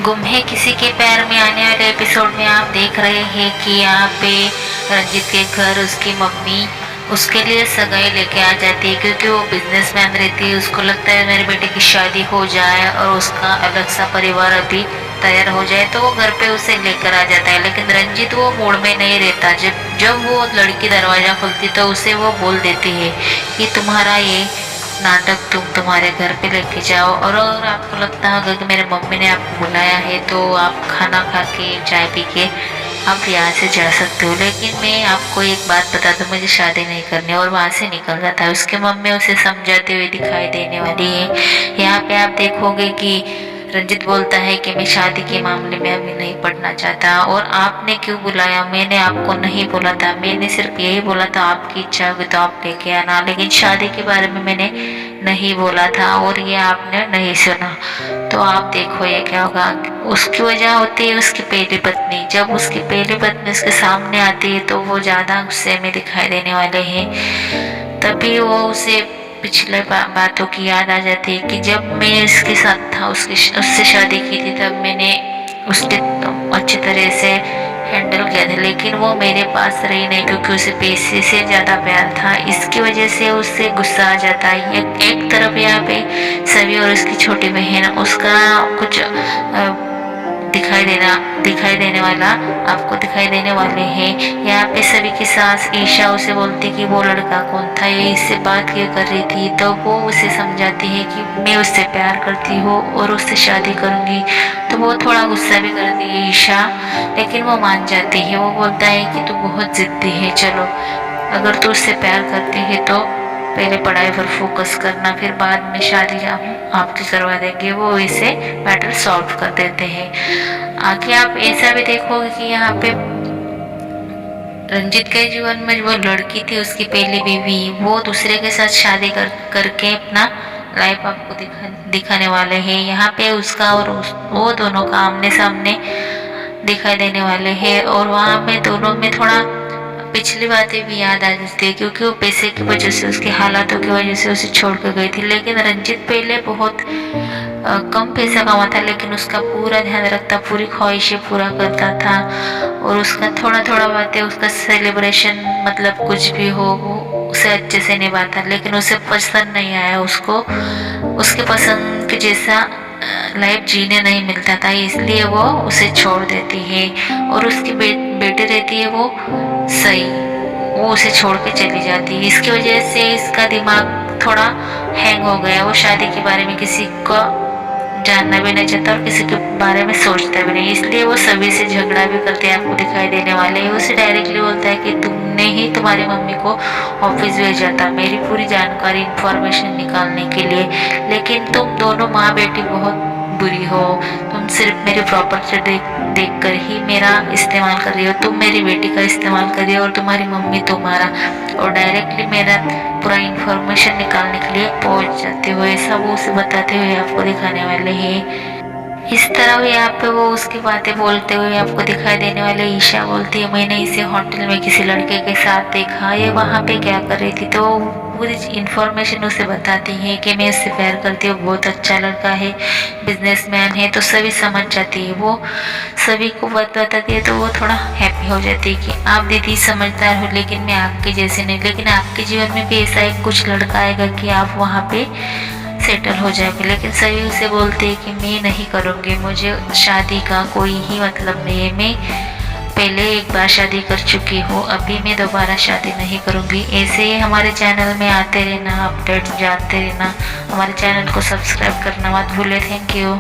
गुम है किसी के प्यार में आने वाले एपिसोड में आप देख रहे हैं कि यहाँ पे रंजित के घर उसकी मम्मी उसके लिए सगाई लेके आ जाती है, क्योंकि वो बिजनेसमैन रहती है। उसको लगता है मेरे बेटे की शादी हो जाए और उसका अलग सा परिवार अभी तैयार हो जाए, तो वो घर पे उसे लेकर आ जाता है। लेकिन रंजित वो मूड में नहीं रहता। जब जब वो लड़की दरवाजा खोलती तो उसे वो बोल देती है कि तुम्हारा ये नाटक तुम तुम्हारे घर पे लेके जाओ, और अगर आपको लगता होगा कि मेरे मम्मी ने आपको बुलाया है तो आप खाना खा के चाय पी के आप यहाँ से जा सकते हो, लेकिन मैं आपको एक बात बता दूं, मुझे शादी नहीं करनी। और वहाँ से निकल जाता है। उसके मम्मी उसे समझाते हुए दिखाई देने वाली है। यहाँ पे आप देखोगे कि रंजित बोलता है कि मैं शादी के मामले में अभी नहीं पढ़ना चाहता। और आपने क्यों बुलाया? मैंने आपको नहीं बोला था, मैंने सिर्फ यही बोला था आपकी इच्छा होगी तो आप लेके आना, लेकिन शादी के बारे में मैंने नहीं बोला था और ये आपने नहीं सुना। तो आप देखो ये क्या होगा। उसकी वजह होती है उसकी पहली पत्नी। जब उसकी पहली पत्नी उसके सामने आती है तो वो ज्यादा गुस्से में दिखाई देने वाले हैं। तभी वो उसे पिछले बातों की याद आ जाती है कि जब मैं इसके साथ था, उससे शादी की थी, तब मैंने उसके अच्छी तरह से हैंडल किया था, लेकिन वो मेरे पास रही नहीं क्योंकि उसे पैसे से ज़्यादा प्यार था। इसकी वजह से उससे गुस्सा आ जाता है। एक तरफ यहाँ पे सभी और उसकी छोटी बहन उसका कुछ दिखाई देने वाला आपको दिखाई देने वाले हैं। यहाँ पे सभी की सास ईशा उसे बोलती कि वो लड़का कौन था, ये इससे बात क्यों कर रही थी। तो वो उसे समझाती है कि मैं उससे प्यार करती हूँ और उससे शादी करूँगी। तो वो थोड़ा गुस्सा भी करती है ईशा, लेकिन वो मान जाती है। वो बोलता है कि तू बहुत जिद्दी है, चलो अगर तू उससे प्यार करती है तो पहले पढ़ाई पर फोकस करना, फिर बाद में शादी आपकी करवा देंगे। वो इसे मैटर सॉल्व कर देते हैं। आगे आप ऐसा भी देखोगे कि यहाँ पे रंजित के जीवन में वो लड़की थी उसकी पहली बीवी, वो दूसरे के साथ शादी करके अपना लाइफ आपको दिखाने वाले हैं। यहाँ पे उसका और वो दोनों का आमने सामने दिखाई देने वाले हैं। और वहाँ पे दोनों में थोड़ा पिछली बातें भी याद आ जाती है, क्योंकि वो पैसे की वजह से, उसके हालातों की वजह से उसे छोड़ कर गई थी। लेकिन रंजित पहले बहुत कम पैसा कमाता, लेकिन उसका पूरा ध्यान रखता, पूरी ख्वाहिशें पूरा करता था। और उसका थोड़ा थोड़ा बातें, उसका सेलिब्रेशन मतलब कुछ भी हो वो उसे अच्छे से निभाता, लेकिन उसे पसंद नहीं आया। उसको उसके पसंद के जैसा लाइफ जीने नहीं मिलता था, इसलिए वो उसे छोड़ देती है। और उसकी बेटी रहती है वो सही, वो उसे छोड़ के चली जाती है। इसकी वजह से इसका दिमाग थोड़ा हैंग हो गया। वो शादी के बारे में किसी को जानना भी नहीं चाहता और किसी के बारे में सोचता भी नहीं, इसलिए वो सभी से झगड़ा भी करते हैं। आपको दिखाई देने वाले हैं। उसे डायरेक्टली बोलता है कि तुमने ही तुम्हारी मम्मी को ऑफिस भेजा था मेरी पूरी जानकारी इंफॉर्मेशन निकालने के लिए, लेकिन तुम दोनों माँ बेटी बहुत बुरी हो। तुम सिर्फ मेरी प्रॉपर्टी देख कर ही मेरा इस्तेमाल कर रही हो, तुम मेरी बेटी का इस्तेमाल कर रही हो और तुम्हारी मम्मी तुम्हारा, और डायरेक्टली मेरा पूरा इंफॉर्मेशन निकालने के लिए पहुंच जाते हो। ऐसा वो उसे बताते हुए आपको दिखाने वाले हैं। इस तरह भी यहाँ पे वो उसकी बातें बोलते हुए आपको दिखाई देने वाले। ईशा बोलती है मैंने इसे होटल में किसी लड़के के साथ देखा, ये वहाँ पे क्या कर रही थी। तो पूरी इन्फॉर्मेशन उसे बताती है कि मैं इससे प्यार करती हूँ, बहुत अच्छा लड़का है, बिजनेसमैन है। तो सभी समझ जाती है, वो सभी को बात बताती है। तो वो थोड़ा हैप्पी हो जाती है कि आप दीदी समझदार हो, लेकिन मैं आपके जैसे नहीं। लेकिन आपके जीवन में भी ऐसा एक कुछ लड़का आएगा कि आप वहाँ पे सेटल हो जाएंगे। लेकिन सभी उसे बोलते हैं कि मैं नहीं करूँगी, मुझे शादी का कोई ही मतलब नहीं है, मैं पहले एक बार शादी कर चुकी हूँ, अभी मैं दोबारा शादी नहीं करूँगी। ऐसे ही हमारे चैनल में आते रहना, अपडेट जानते रहना। हमारे चैनल को सब्सक्राइब करना मत भूले। Thank you.